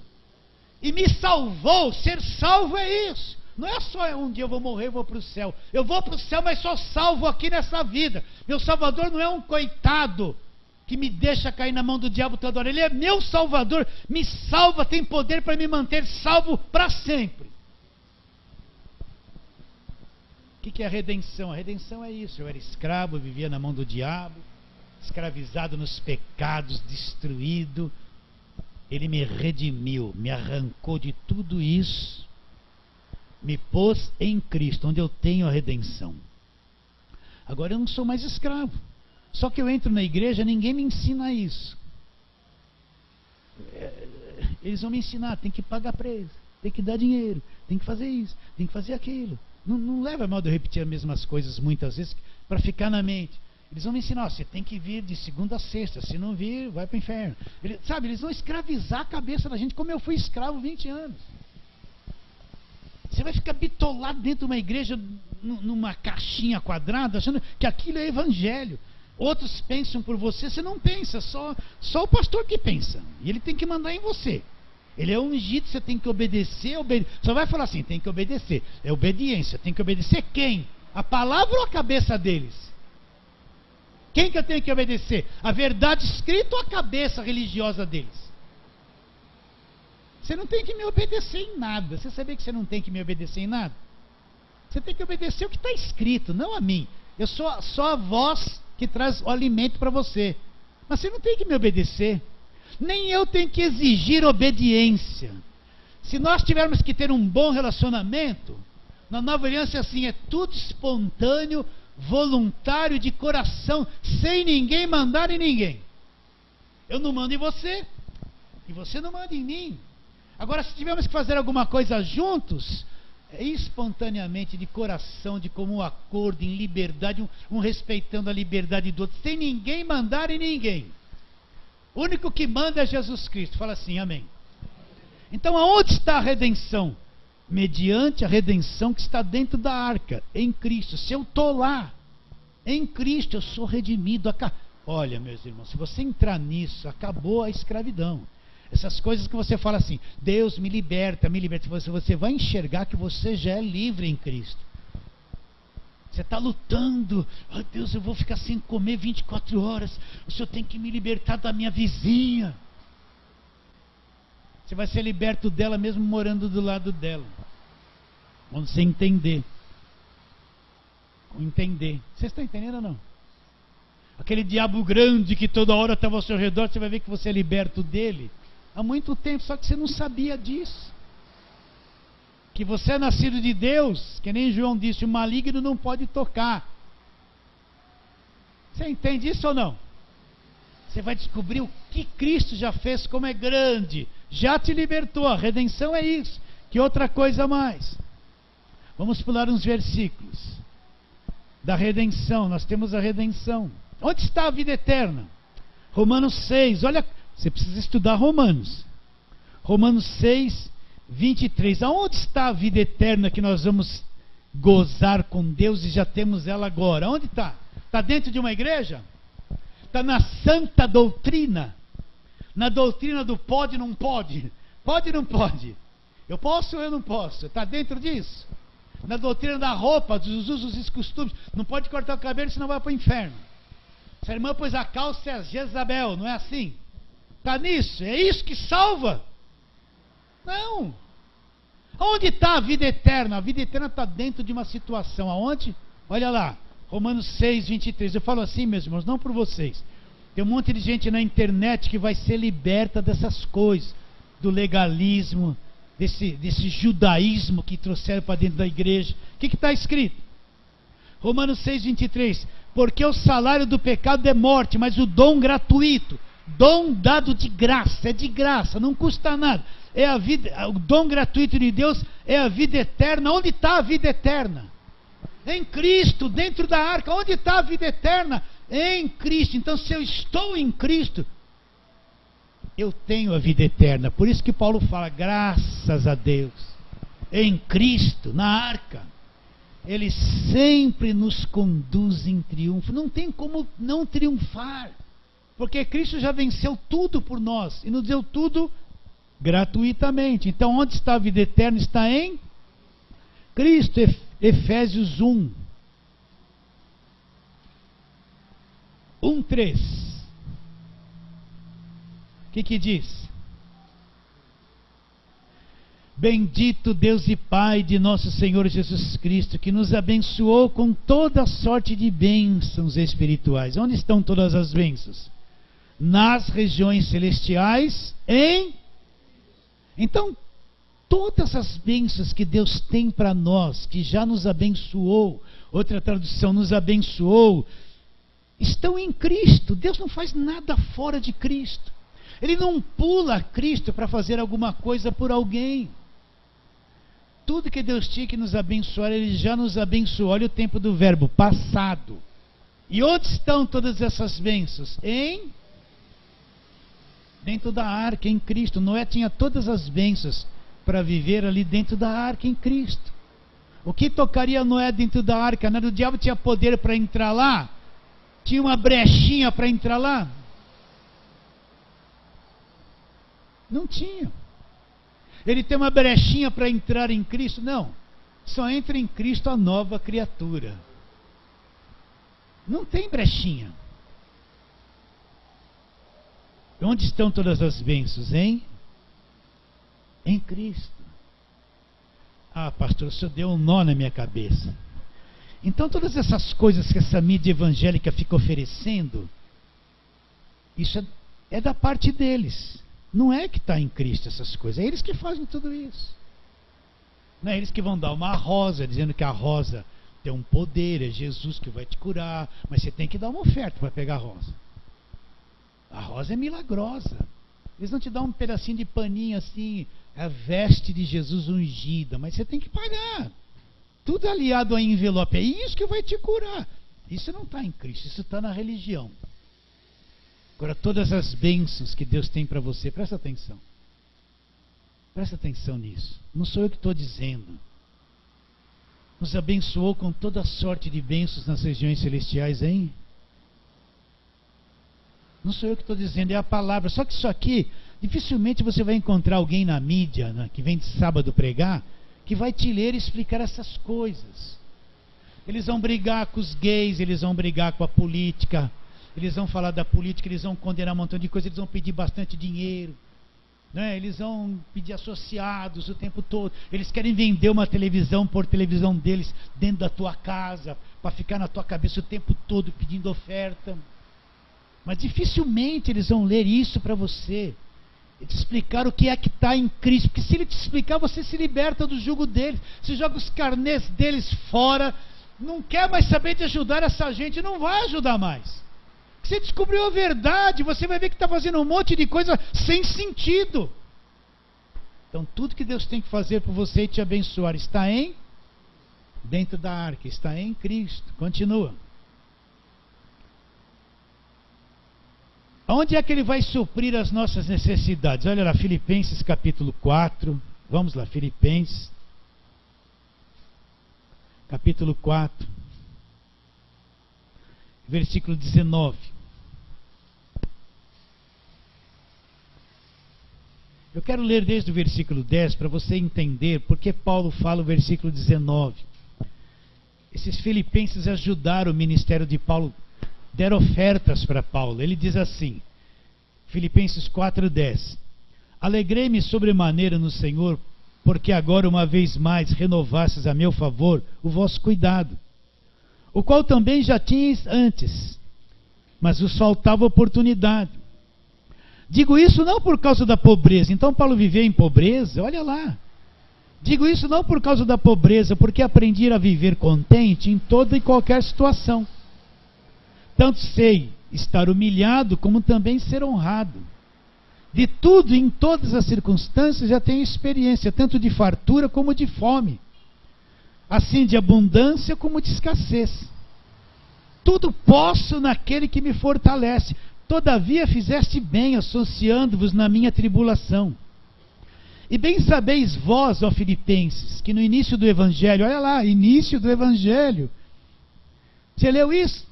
e me salvou. Ser salvo é isso. Não é só um dia eu vou morrer e vou para o céu. Eu vou para o céu, mas sou salvo aqui nessa vida. Meu Salvador não é um coitado que me deixa cair na mão do diabo toda hora. Ele é meu Salvador, me salva, tem poder para me manter salvo para sempre. O que é a redenção? A redenção é isso. Eu era escravo, eu vivia na mão do diabo, escravizado nos pecados, destruído. Ele me redimiu, me arrancou de tudo isso, me pôs em Cristo, onde eu tenho a redenção. Agora eu não sou mais escravo. Só que eu entro na igreja, ninguém me ensina isso. Eles vão me ensinar, tem que pagar preço, tem que dar dinheiro, tem que fazer isso, tem que fazer aquilo. Não leva mal de eu repetir as mesmas coisas muitas vezes para ficar na mente. Eles vão me ensinar, você tem que vir de segunda a sexta, se não vir, vai para o inferno. Eles vão escravizar a cabeça da gente, como eu fui escravo 20 anos. Você vai ficar bitolado dentro de uma igreja, numa caixinha quadrada, achando que aquilo é evangelho. Outros pensam por você, você não pensa, só o pastor que pensa. E ele tem que mandar em você. Ele é ungido, você tem que obedecer. Só vai falar assim, tem que obedecer. É obediência, tem que obedecer quem? A palavra ou a cabeça deles? Quem que eu tenho que obedecer? A verdade escrita ou a cabeça religiosa deles? Você não tem que me obedecer em nada. Você sabia que você não tem que me obedecer em nada? Você tem que obedecer o que está escrito, não a mim. Eu sou só a voz que traz o alimento para você. Mas você não tem que me obedecer. Nem eu tenho que exigir obediência. Se nós tivermos que ter um bom relacionamento, na nova aliança é assim, é tudo espontâneo, voluntário, de coração, sem ninguém mandar em ninguém. Eu não mando em você, e você não manda em mim. Agora, se tivermos que fazer alguma coisa juntos, é espontaneamente, de coração, de comum acordo, em liberdade, um respeitando a liberdade do outro, sem ninguém mandar em ninguém. O único que manda é Jesus Cristo. Fala assim, amém. Então, aonde está a redenção? Mediante a redenção que está dentro da arca, em Cristo. Se eu estou lá, em Cristo, eu sou redimido. Olha, meus irmãos, se você entrar nisso, acabou a escravidão. Essas coisas que você fala assim, Deus me liberta, você vai enxergar que você já é livre em Cristo. Você está lutando. Oh, Deus, eu vou ficar sem comer 24 horas. O Senhor tem que me libertar da minha vizinha. Você vai ser liberto dela mesmo morando do lado dela. Quando você entender. Entender. Vocês estão entendendo ou não? Aquele diabo grande que toda hora estava ao seu redor, você vai ver que você é liberto dele há muito tempo, só que você não sabia disso. Que você é nascido de Deus, que nem João disse, o maligno não pode tocar. Você entende isso ou não? Você vai descobrir o que Cristo já fez, como é grande. Já te libertou, a redenção é isso. Que outra coisa mais? Vamos pular uns versículos. Da redenção, nós temos a redenção. Onde está a vida eterna? Romanos 6, olha, você precisa estudar Romanos. Romanos 6, 23. Aonde está a vida eterna que nós vamos gozar com Deus e já temos ela agora? Onde está? Está dentro de uma igreja? Está na santa doutrina? Na doutrina do pode, não pode? Pode, não pode? Eu posso ou eu não posso? Está dentro disso? Na doutrina da roupa, dos usos e costumes. Não pode cortar o cabelo, senão vai para o inferno. Se a irmã pôs a calça, é Jezabel, não é assim? Está nisso? É isso que salva? Não. Onde está a vida eterna? A vida eterna está dentro de uma situação. Aonde? Olha lá, Romanos 6, 23. Eu falo assim, meus irmãos, não por vocês. Tem um monte de gente na internet que vai ser liberta dessas coisas. Do legalismo, desse judaísmo que trouxeram para dentro da igreja. O que está escrito? Romanos 6, 23. Porque o salário do pecado é morte, mas o dom gratuito, dom dado de graça, é de graça, não custa nada. É a vida, o dom gratuito de Deus é a vida eterna. Onde está a vida eterna? Em Cristo, dentro da arca. Onde está a vida eterna? Em Cristo. Então, se eu estou em Cristo, eu tenho a vida eterna. Por isso que Paulo fala, graças a Deus, em Cristo, na arca, Ele sempre nos conduz em triunfo. Não tem como não triunfar, porque Cristo já venceu tudo por nós e nos deu tudo gratuitamente. Então, onde está a vida eterna? Está em Cristo. Efésios 1, 3. O que diz? Bendito Deus e Pai de nosso Senhor Jesus Cristo, que nos abençoou com toda sorte de bênçãos espirituais. Onde estão todas as bênçãos? Nas regiões celestiais, Então, todas as bênçãos que Deus tem para nós, que já nos abençoou, outra tradução, nos abençoou, estão em Cristo. Deus não faz nada fora de Cristo. Ele não pula Cristo para fazer alguma coisa por alguém. Tudo que Deus tinha que nos abençoar, Ele já nos abençoou. Olha o tempo do verbo, passado. E onde estão todas essas bênçãos? Dentro da arca, em Cristo. Noé tinha todas as bênçãos para viver ali dentro da arca, em Cristo. O que tocaria Noé dentro da arca? O diabo tinha poder para entrar lá? Tinha uma brechinha para entrar lá? Não tinha. Ele tem uma brechinha para entrar em Cristo? Não. Só entra em Cristo a nova criatura. Não tem brechinha. Onde estão todas as bênçãos, Em Cristo. Ah, pastor, o senhor deu um nó na minha cabeça. Então todas essas coisas que essa mídia evangélica fica oferecendo, isso é da parte deles. Não é que está em Cristo essas coisas, é eles que fazem tudo isso. Não é eles que vão dar uma rosa, dizendo que a rosa tem um poder, é Jesus que vai te curar, mas você tem que dar uma oferta para pegar a rosa. A rosa é milagrosa. Eles não te dão um pedacinho de paninho assim, a veste de Jesus ungida, mas você tem que pagar. Tudo aliado a envelope, é isso que vai te curar. Isso não está em Cristo, isso está na religião. Agora, todas as bênçãos que Deus tem para você, presta atenção. Presta atenção nisso. Não sou eu que estou dizendo. Nos abençoou com toda sorte de bênçãos nas regiões celestiais, Não sou eu que estou dizendo, é a palavra. Só que isso aqui, dificilmente você vai encontrar alguém na mídia, que vem de sábado pregar, que vai te ler e explicar essas coisas. Eles vão brigar com os gays, eles vão brigar com a política, eles vão falar da política, eles vão condenar um montão de coisa, eles vão pedir bastante dinheiro, né? Eles vão pedir associados o tempo todo. Eles querem vender uma televisão por televisão deles dentro da tua casa, para ficar na tua cabeça o tempo todo pedindo oferta. Mas dificilmente eles vão ler isso para você e te explicar o que é que está em Cristo. Porque se ele te explicar, você se liberta do jugo deles, você joga os carnês deles fora, não quer mais saber de ajudar essa gente, não vai ajudar mais. Você descobriu a verdade, você vai ver que está fazendo um monte de coisa sem sentido. Então tudo que Deus tem que fazer por você e te abençoar está dentro da arca, está em Cristo. Continua. Onde é que ele vai suprir as nossas necessidades? Olha lá, Filipenses capítulo 4. Vamos lá, Filipenses capítulo 4, versículo 19. Eu quero ler desde o versículo 10 para você entender porque Paulo fala o versículo 19. Esses filipenses ajudaram o ministério de Paulo, deram ofertas para Paulo. Ele diz assim, Filipenses 4:10: Alegrei-me sobremaneira no Senhor, porque agora uma vez mais renovastes a meu favor o vosso cuidado, o qual também já tinhais antes, mas vos faltava oportunidade. Digo isso não por causa da pobreza. Então Paulo vivia em pobreza? Olha lá. Digo isso não por causa da pobreza, porque aprendi a viver contente em toda e qualquer situação. Tanto sei estar humilhado, como também ser honrado. De tudo, em todas as circunstâncias, já tenho experiência, tanto de fartura como de fome, assim de abundância como de escassez. Tudo posso naquele que me fortalece. Todavia fizeste bem, associando-vos na minha tribulação. E bem sabeis vós, ó Filipenses, que no início do Evangelho, olha lá, início do Evangelho, você leu isso?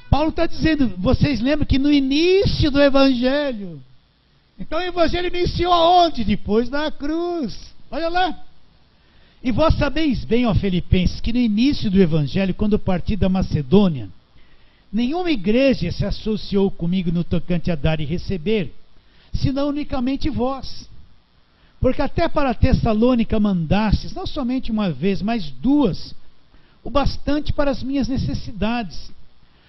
Paulo está dizendo, vocês lembram que no início do Evangelho, então o Evangelho iniciou aonde? Depois da cruz, olha lá. E vós sabeis bem, ó Filipenses, que no início do Evangelho, quando parti da Macedônia, nenhuma igreja se associou comigo no tocante a dar e receber, senão unicamente vós. Porque até para Tessalônica mandastes, não somente uma vez, mas duas, o bastante para as minhas necessidades.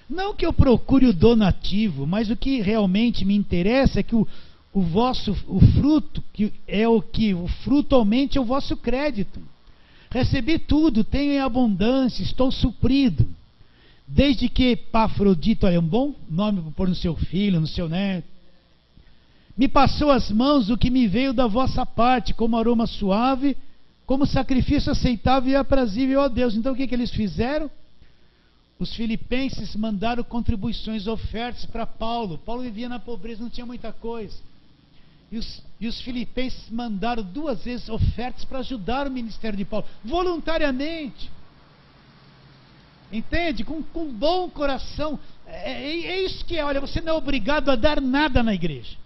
Não que eu procure o donativo, mas o que realmente me interessa é que o fruto aumente o vosso crédito. Recebi tudo, tenho em abundância, estou suprido. Desde que Epafrodito, olha, um bom nome para pôr no seu filho, no seu neto, me passou as mãos o que me veio da vossa parte, como aroma suave, como sacrifício aceitável e aprazível a Deus. Então o que eles fizeram? Os filipenses mandaram contribuições, ofertas para Paulo. Paulo vivia na pobreza, não tinha muita coisa. E os filipenses mandaram 2 vezes ofertas para ajudar o ministério de Paulo, voluntariamente. Entende? Com bom coração. É isso que é, olha, você não é obrigado a dar nada na igreja.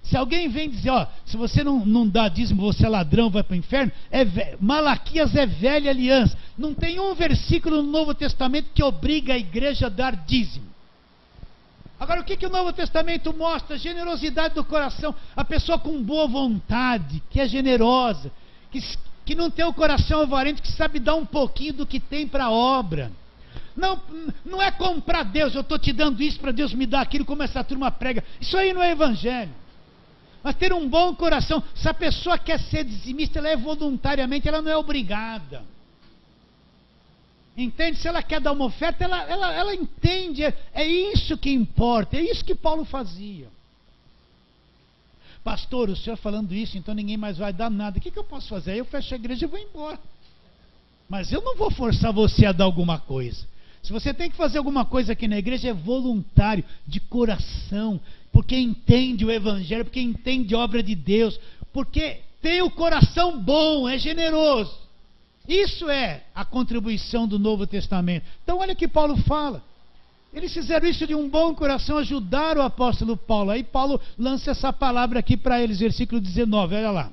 Se alguém vem dizer, ó, se você não dá dízimo, você é ladrão, vai para o inferno, Malaquias é velha aliança. Não tem um versículo no Novo Testamento que obriga a igreja a dar dízimo. Agora, o que o Novo Testamento mostra? Generosidade do coração. A pessoa com boa vontade, que é generosa, que não tem o coração avarento, que sabe dar um pouquinho do que tem para a obra. Não é comprar Deus, eu estou te dando isso para Deus me dar aquilo, como essa turma prega. Isso aí não é evangelho. Mas ter um bom coração. Se a pessoa quer ser dizimista, ela é voluntariamente, ela não é obrigada. Entende? Se ela quer dar uma oferta, ela entende. É isso que importa. É isso que Paulo fazia. Pastor, o senhor falando isso, então ninguém mais vai dar nada. O que eu posso fazer? Aí eu fecho a igreja e vou embora. Mas eu não vou forçar você a dar alguma coisa. Se você tem que fazer alguma coisa aqui na igreja, é voluntário, de coração, porque entende o evangelho, porque entende a obra de Deus, porque tem o coração bom, é generoso. Isso é a contribuição do Novo Testamento. Então olha o que Paulo fala. Eles fizeram isso de um bom coração, ajudaram o apóstolo Paulo. Aí Paulo lança essa palavra aqui para eles, versículo 19, olha lá.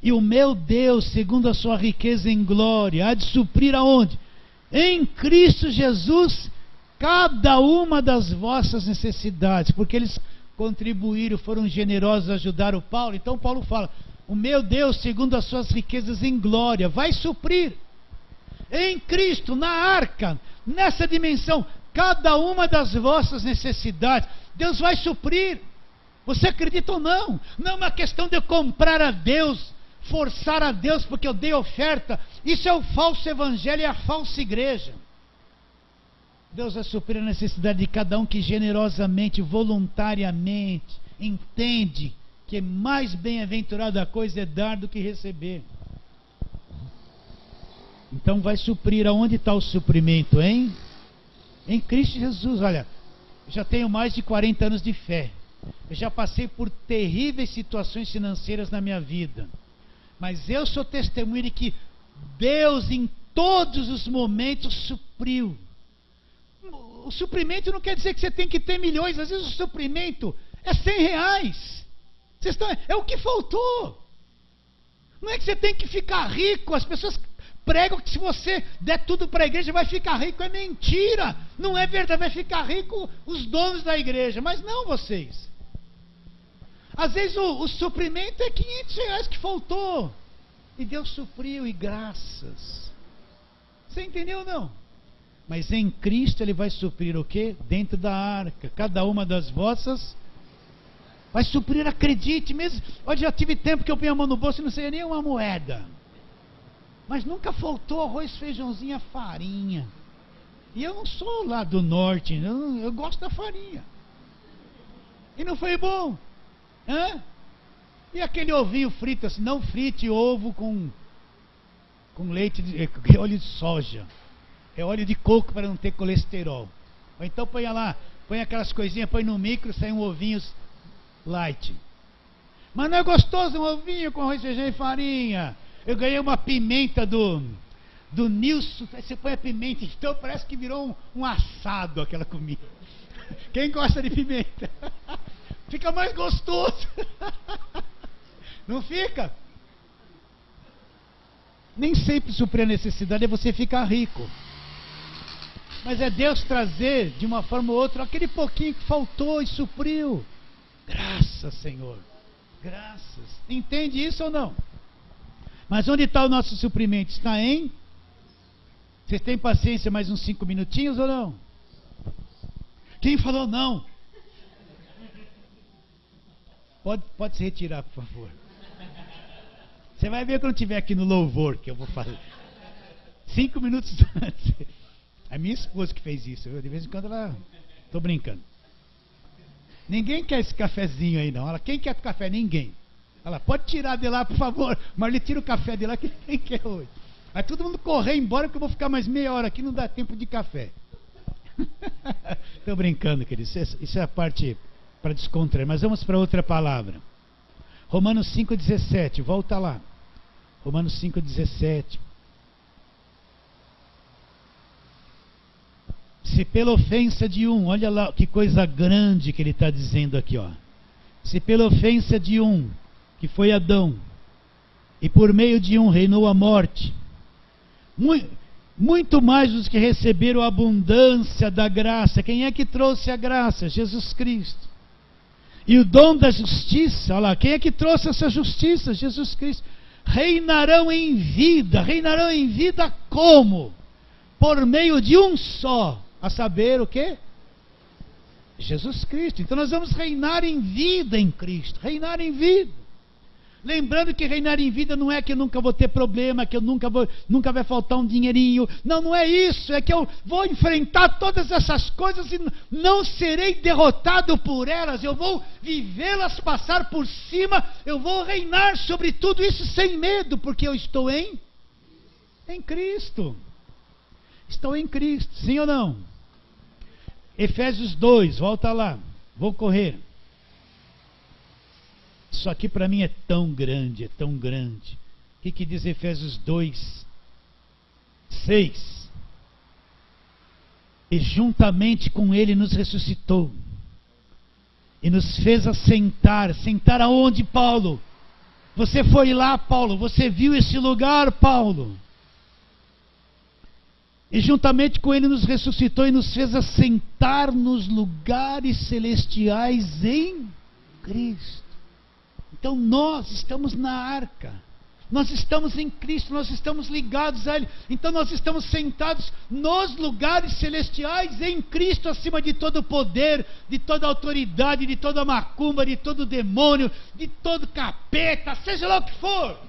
E o meu Deus, segundo a sua riqueza em glória, há de suprir aonde? Em Cristo Jesus, cada uma das vossas necessidades. Porque eles contribuíram, foram generosos, ajudaram Paulo. Então Paulo fala, o meu Deus, segundo as suas riquezas em glória, vai suprir em Cristo, na arca, nessa dimensão, cada uma das vossas necessidades. Deus vai suprir. Você acredita ou não? Não é uma questão de eu comprar a Deus, forçar a Deus porque eu dei oferta. Isso é o falso evangelho e a falsa igreja. Deus vai suprir a necessidade de cada um que generosamente, voluntariamente, entende que mais bem-aventurada a coisa é dar do que receber. Então vai suprir. Aonde está o suprimento, hein? Em Cristo Jesus. Olha, eu já tenho mais de 40 anos de fé. Eu já passei por terríveis situações financeiras na minha vida. Mas eu sou testemunha de que Deus em todos os momentos supriu. O suprimento não quer dizer que você tem que ter milhões. Às vezes o suprimento é R$100. É o que faltou. Não é que você tem que ficar rico. As pessoas pregam que se você der tudo para a igreja vai ficar rico. É mentira. Não é verdade. Vai ficar rico os donos da igreja. Mas não vocês. Às vezes o suprimento é R$500 que faltou. E Deus supriu, e graças. Você entendeu ou não? Mas em Cristo Ele vai suprir o quê? Dentro da arca. Cada uma das vossas vai suprir, acredite mesmo. Olha, já tive tempo que eu ponho a mão no bolso e não sei nem uma moeda. Mas nunca faltou arroz, feijãozinho, farinha. E eu não sou lá do norte, eu gosto da farinha. E não foi bom? Hã? E aquele ovinho frito assim, não frite ovo com leite, óleo de soja. É óleo de coco para não ter colesterol. Ou então põe aquelas coisinhas, põe no micro, sai um ovinho light. Mas não é gostoso um ovinho com arroz, feijão e farinha? Eu ganhei uma pimenta do Nilson. Você põe a pimenta, então parece que virou um assado aquela comida. Quem gosta de pimenta? Fica mais gostoso. Não fica? Nem sempre suprir a necessidade é você ficar rico. Mas é Deus trazer de uma forma ou outra aquele pouquinho que faltou e supriu. Graças, Senhor. Graças. Entende isso ou não? Mas onde está o nosso suprimento? Está em? Vocês têm paciência mais uns 5 minutinhos ou não? Quem falou não? Pode se retirar, por favor. Você vai ver quando estiver aqui no louvor que eu vou fazer. 5 minutos antes. É minha esposa que fez isso. De vez em quando ela... Estou brincando. Ninguém quer esse cafezinho aí não. Ela, quem quer café? Ninguém. Ela, pode tirar de lá, por favor. Mas tira o café de lá que ninguém quer hoje. Vai todo mundo correr embora que eu vou ficar mais meia hora aqui, não dá tempo de café. Estou brincando, queridos. Isso é a parte para descontrair. Mas vamos para outra palavra. Romanos 5,17. Volta lá. Romanos 5,17. Se pela ofensa de um, olha lá que coisa grande que ele está dizendo aqui, ó. Se pela ofensa de um, que foi Adão, e por meio de um reinou a morte, muito mais os que receberam a abundância da graça. Quem é que trouxe a graça? Jesus Cristo. E o dom da justiça, olha lá, quem é que trouxe essa justiça? Jesus Cristo. Reinarão em vida como? Por meio de um só. A saber o quê? Jesus Cristo. Então nós vamos reinar em vida em Cristo. Reinar em vida. Lembrando que reinar em vida não é que eu nunca vou ter problema, que eu nunca vai faltar um dinheirinho. Não, não é isso. É que eu vou enfrentar todas essas coisas e não serei derrotado por elas. Eu vou vivê-las, passar por cima. Eu vou reinar sobre tudo isso sem medo, porque eu estou em Cristo. Estou em Cristo, sim ou não? Efésios 2, volta lá. Vou correr. Isso aqui para mim é tão grande, é tão grande. O que diz Efésios 2, 6? E juntamente com Ele nos ressuscitou. E nos fez assentar. Sentar aonde, Paulo? Você foi lá, Paulo, você viu esse lugar, Paulo. E juntamente com ele nos ressuscitou e nos fez assentar nos lugares celestiais em Cristo. Então nós estamos na arca. Nós estamos em Cristo, nós estamos ligados a Ele. Então nós estamos sentados nos lugares celestiais em Cristo, acima de todo poder, de toda autoridade, de toda macumba, de todo demônio, de todo capeta, seja lá o que for.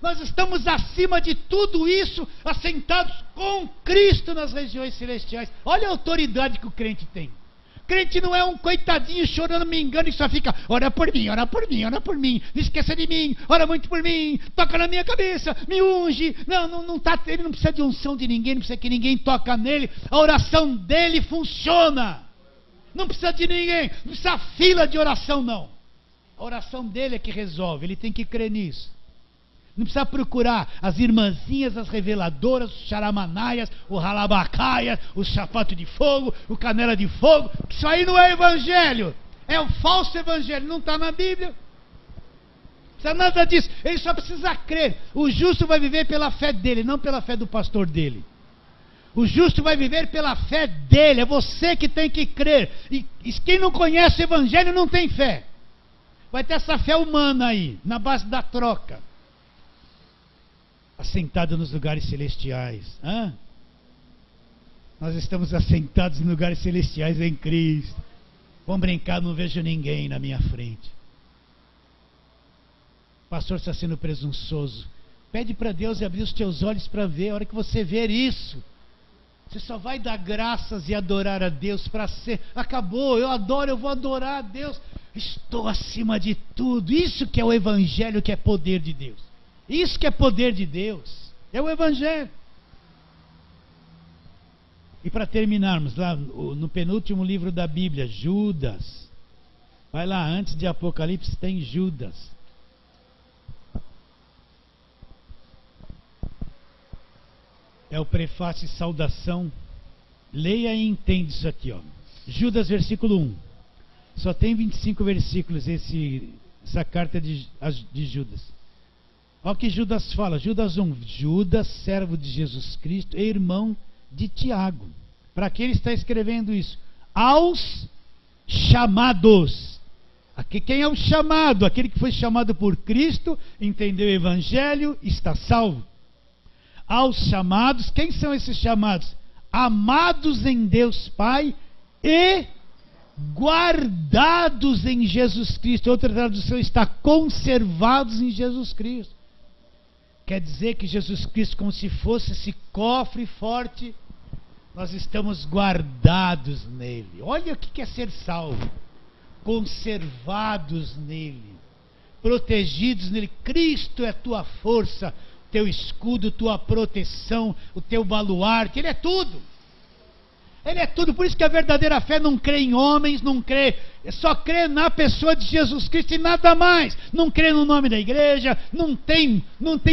Nós estamos acima de tudo isso, assentados com Cristo nas regiões celestiais. Olha a autoridade que o crente tem. Crente não é um coitadinho chorando, me engano, e só fica, ora por mim, ora por mim, ora por mim, não esqueça de mim, ora muito por mim, toca na minha cabeça, me unge. Não tá, ele não precisa de unção de ninguém, não precisa que ninguém toque nele, a oração dele funciona. Não precisa de ninguém, não precisa fila de oração não. A oração dele é que resolve, ele tem que crer nisso. Não precisa procurar as irmãzinhas, as reveladoras, os charamanaias, o ralabacaias, o sapato de fogo, o canela de fogo. Isso aí não é evangelho. É o falso evangelho. Não está na Bíblia. Não precisa nada disso. Ele só precisa crer. O justo vai viver pela fé dele, não pela fé do pastor dele. O justo vai viver pela fé dele. É você que tem que crer. E quem não conhece o evangelho não tem fé. Vai ter essa fé humana aí, na base da troca. Assentado nos lugares celestiais. Nós estamos assentados em lugares celestiais em Cristo. Vamos brincar, não vejo ninguém na minha frente. O pastor está sendo presunçoso. Pede para Deus abrir os teus olhos para ver. A hora que você ver isso, você só vai dar graças e adorar a Deus para ser. Acabou, eu adoro, eu vou adorar a Deus. Estou acima de tudo. Isso que é o evangelho, que é poder de Deus. Isso que é poder de Deus, é o evangelho. E para terminarmos, lá no penúltimo livro da Bíblia, Judas. Vai lá, antes de Apocalipse tem Judas. É o prefácio e saudação. Leia e entende isso aqui, ó. Judas, versículo 1. Só tem 25 versículos essa carta de Judas. Olha o que Judas fala, Judas 1, Judas, servo de Jesus Cristo e irmão de Tiago. Para quem ele está escrevendo isso? Aos chamados. Aqui, quem é o chamado? Aquele que foi chamado por Cristo, entendeu o evangelho, está salvo. Aos chamados, quem são esses chamados? Amados em Deus Pai e guardados em Jesus Cristo. Outra tradução está conservados em Jesus Cristo. Quer dizer que Jesus Cristo, como se fosse esse cofre forte, nós estamos guardados nele. Olha o que é ser salvo. Conservados nele. Protegidos nele. Cristo é tua força, teu escudo, tua proteção, o teu baluarte. Ele é tudo. Ele é tudo, por isso que a verdadeira fé não crê em homens, não crê, só crê na pessoa de Jesus Cristo e nada mais. Não crê no nome da igreja, não tem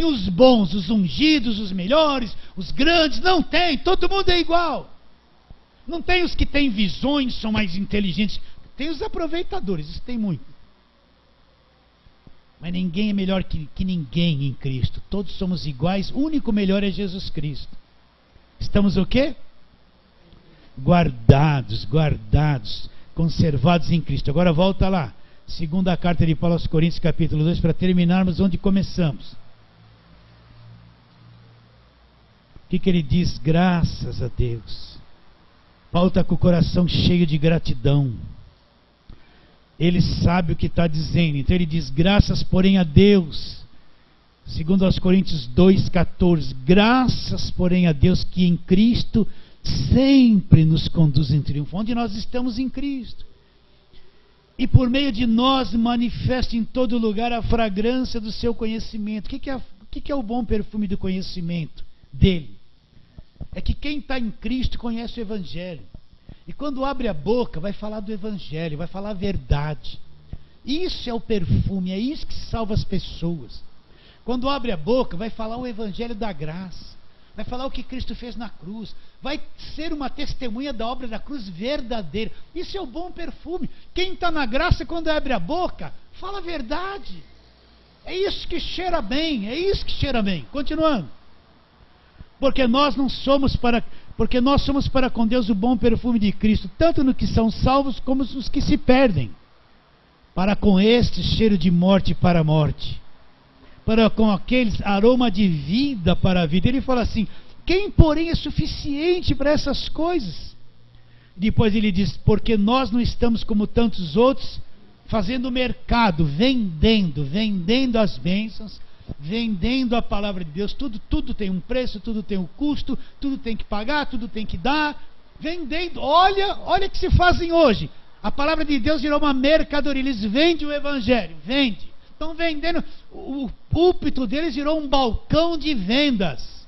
os bons, os ungidos, os melhores, os grandes, não tem, todo mundo é igual. Não tem os que têm visões, são mais inteligentes, tem os aproveitadores, isso tem muito. Mas ninguém é melhor que ninguém em Cristo, todos somos iguais, o único melhor é Jesus Cristo. Estamos o quê? Guardados, conservados em Cristo. Agora volta lá, segunda carta de Paulo aos Coríntios, capítulo 2, para terminarmos onde começamos. O que ele diz? Graças a Deus. Paulo está com o coração cheio de gratidão. Ele sabe o que está dizendo, então ele diz, graças porém a Deus, segundo aos Coríntios 2,14, graças porém a Deus que em Cristo sempre nos conduz em triunfo, onde nós estamos em Cristo, e por meio de nós manifesta em todo lugar a fragrância do seu conhecimento. O que é o bom perfume do conhecimento dele? É que quem está em Cristo conhece o Evangelho, e quando abre a boca vai falar do Evangelho, vai falar a verdade. Isso é o perfume, é isso que salva as pessoas. Quando abre a boca vai falar o Evangelho da graça, vai falar o que Cristo fez na cruz, vai ser uma testemunha da obra da cruz verdadeira. Isso é o bom perfume. Quem está na graça, quando abre a boca, fala a verdade. É isso que cheira bem, é isso que cheira bem. Continuando. Porque nós somos para com Deus o bom perfume de Cristo, tanto no que são salvos como nos que se perdem. Para com estes cheiro de morte para a morte, para com aqueles aroma de vida para a vida. Ele fala assim: quem porém é suficiente para essas coisas? Depois ele diz: porque nós não estamos como tantos outros, fazendo mercado, vendendo as bênçãos, vendendo a palavra de Deus. Tudo tem um preço, tudo tem um custo, tudo tem que pagar, tudo tem que dar. Vendendo, olha o que se fazem hoje. A palavra de Deus virou uma mercadoria. Eles vendem o evangelho, estão vendendo. O púlpito deles virou um balcão de vendas.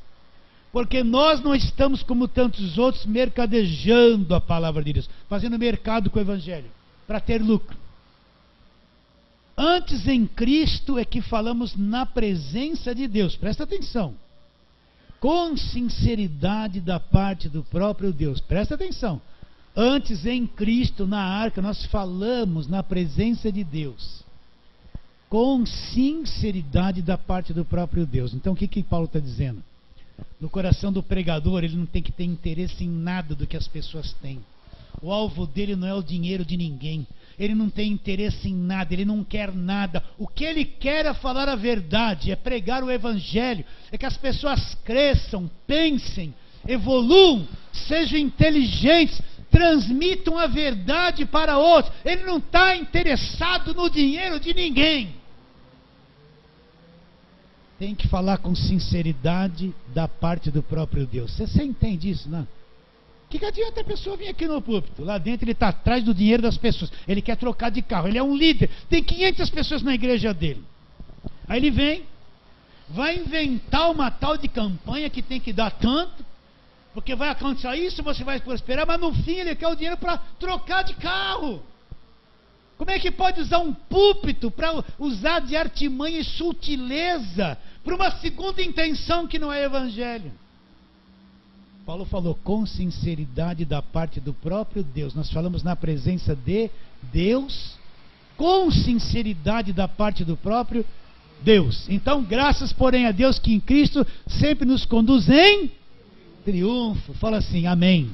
Porque nós não estamos como tantos outros mercadejando a palavra de Deus, fazendo mercado com o evangelho para ter lucro. Antes em Cristo é que falamos na presença de Deus. Presta atenção. Com sinceridade da parte do próprio Deus. Presta atenção. Antes em Cristo, na arca, nós falamos na presença de Deus. Com sinceridade da parte do próprio Deus. Então o que Paulo está dizendo? No coração do pregador, ele não tem que ter interesse em nada do que as pessoas têm. O alvo dele não é o dinheiro de ninguém. Ele não tem interesse em nada, ele não quer nada. O que ele quer é falar a verdade, é pregar o evangelho, é que as pessoas cresçam, pensem, evoluam, sejam inteligentes, transmitam a verdade para outros. Ele não está interessado no dinheiro de ninguém. Tem que falar com sinceridade da parte do próprio Deus. Você entende isso, não? Que adianta a pessoa vir aqui no púlpito? Lá dentro ele está atrás do dinheiro das pessoas. Ele quer trocar de carro. Ele é um líder. Tem 500 pessoas na igreja dele. Aí ele vem, vai inventar uma tal de campanha que tem que dar tanto, porque vai acontecer isso, você vai prosperar, mas no fim ele quer o dinheiro para trocar de carro. Como é que pode usar um púlpito para usar de artimanha e sutileza para uma segunda intenção que não é evangelho? Paulo falou com sinceridade da parte do próprio Deus. Nós falamos na presença de Deus, com sinceridade da parte do próprio Deus. Então, graças, porém, a Deus que em Cristo sempre nos conduz em triunfo. Fala assim, amém.